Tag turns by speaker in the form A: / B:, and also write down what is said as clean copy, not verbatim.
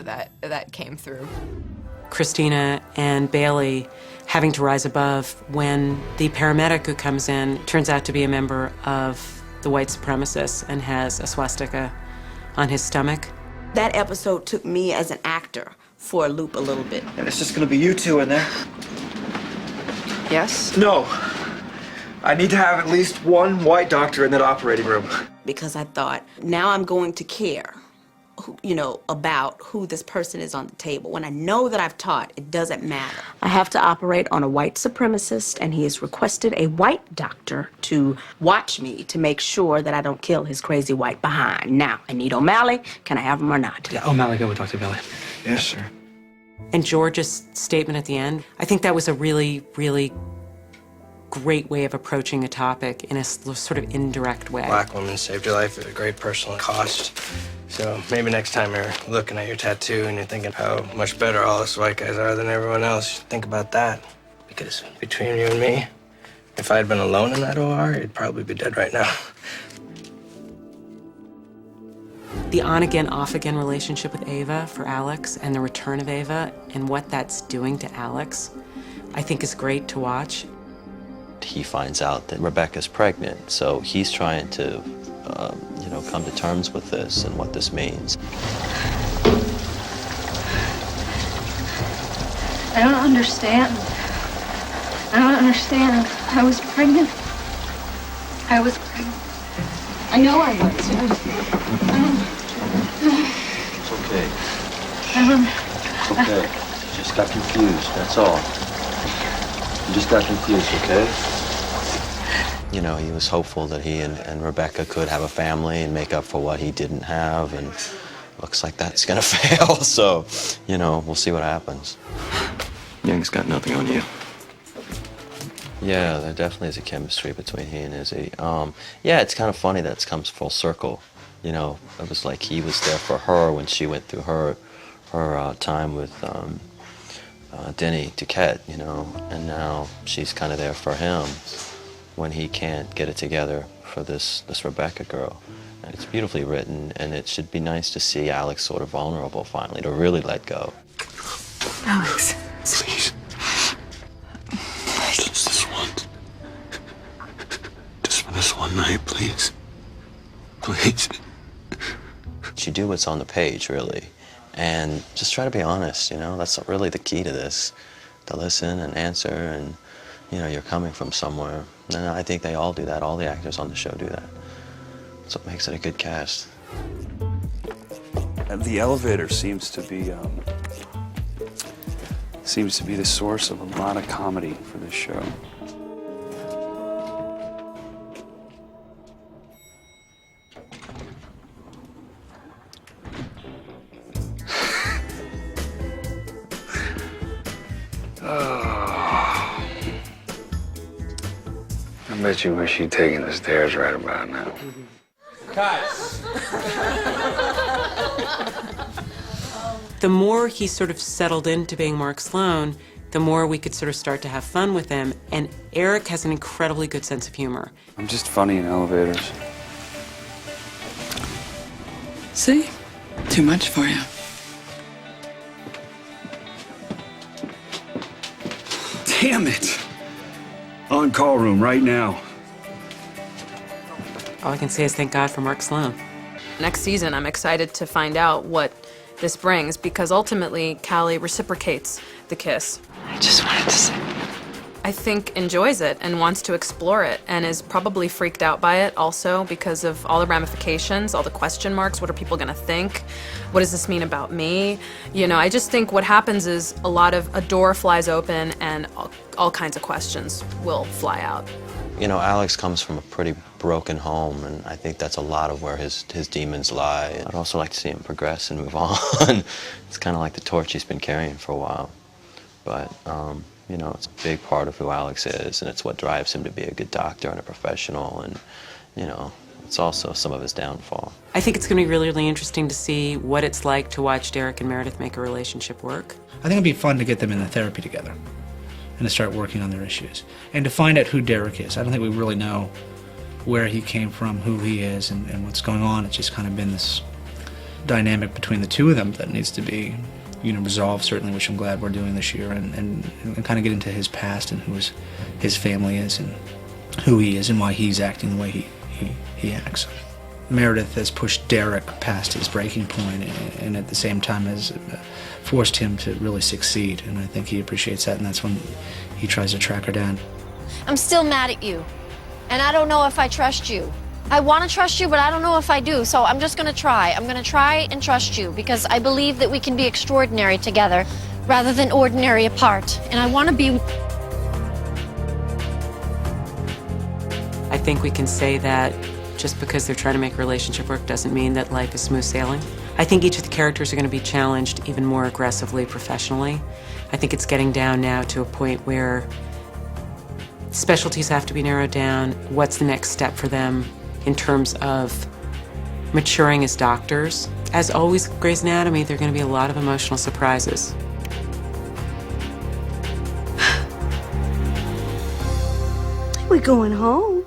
A: that came through.
B: Christina and Bailey having to rise above when the paramedic who comes in turns out to be a member of the white supremacists and has a swastika on his stomach.
C: That episode took me as an actor for a loop a little bit.
D: And it's just gonna be you two in there?
A: Yes?
D: No. I need to have at least one white doctor in that operating room.
C: Because I thought, now I'm going to care, about who this person is on the table. When I know that I've taught, it doesn't matter. I have to operate on a white supremacist, and he has requested a white doctor to watch me to make sure that I don't kill his crazy white behind. Now, I need O'Malley. Can I have him or not?
E: Yeah, O'Malley, go and talk to Billy.
D: Yes, sir.
B: And George's statement at the end, I think that was a really, really great way of approaching a topic in a sort of indirect way.
F: Black woman saved your life at a great personal cost. So maybe next time you're looking at your tattoo and you're thinking how much better all us white guys are than everyone else, think about that. Because between you and me, if I had been alone in that OR, you'd probably be dead right now.
B: The on-again, off-again relationship with Ava for Alex and the return of Ava and what that's doing to Alex, I think is great to watch.
G: He finds out that Rebecca's pregnant, so he's trying to, come to terms with this and what this means.
H: I don't understand. I was pregnant. I know I was.
G: It's okay. It's okay. You just got confused, that's all. You just got confused, okay? He was hopeful that he and Rebecca could have a family and make up for what he didn't have, and looks like that's gonna fail, so, we'll see what happens.
D: Young's got nothing on you.
G: Yeah, there definitely is a chemistry between he and Izzy. Yeah, it's kind of funny that it comes full circle. It was like he was there for her when she went through her time with Denny Duquette, and now she's kind of there for him when he can't get it together for this Rebecca girl. And it's beautifully written, and it should be nice to see Alex sort of vulnerable finally, to really let go.
A: Alex.
D: Please. Just this once. Just for this one night, please. Please.
G: You do what's on the page, really, and just try to be honest, that's really the key to this, to listen and answer, and, you're coming from somewhere. And I think they all do that. All the actors on the show do that. That's what makes it a good cast.
I: The elevator seems to be the source of a lot of comedy for this show.
J: I bet you wish you'd taken the stairs right about now.
B: The more he sort of settled into being Mark Sloan, the more we could sort of start to have fun with him. And Eric has an incredibly good sense of humor.
I: I'm just funny in elevators.
K: See? Too much for you.
I: Damn it! On call room right now.
B: All I can say is thank God for Mark Sloan.
A: Next season, I'm excited to find out what this brings, because ultimately, Callie reciprocates the kiss.
K: I just wanted to say.
A: I think enjoys it and wants to explore it, and is probably freaked out by it also because of all the ramifications, all the question marks. What are people gonna think? What does this mean about me? I just think what happens is a door flies open and all kinds of questions will fly out.
G: Alex comes from a pretty broken home, and I think that's a lot of where his demons lie. I'd also like to see him progress and move on. It's kind of like the torch he's been carrying for a while. But, it's a big part of who Alex is, and it's what drives him to be a good doctor and a professional, and, it's also some of his downfall.
B: I think it's going to be really, really interesting to see what it's like to watch Derek and Meredith make a relationship work.
E: I think it'd be fun to get them in the therapy together and to start working on their issues and to find out who Derek is. I don't think we really know where he came from, who he is, and what's going on. It's just kind of been this dynamic between the two of them that needs to be, resolved, certainly, which I'm glad we're doing this year, and kind of get into his past and who his family is and who he is and why he's acting the way he acts. Meredith has pushed Derek past his breaking point and at the same time has forced him to really succeed, and I think he appreciates that, and that's when he tries to track her down.
L: I'm still mad at you, and I don't know if I trust you. I want to trust you, but I don't know if I do, so I'm just going to try. I'm going to try and trust you because I believe that we can be extraordinary together rather than ordinary apart, and I want to be...
B: I think we can say that just because they're trying to make a relationship work doesn't mean that life is smooth sailing. I think each of the characters are going to be challenged even more aggressively professionally. I think it's getting down now to a point where specialties have to be narrowed down. What's the next step for them in terms of maturing as doctors? As always, Grey's Anatomy, there are going to be a lot of emotional surprises.
C: We're going home.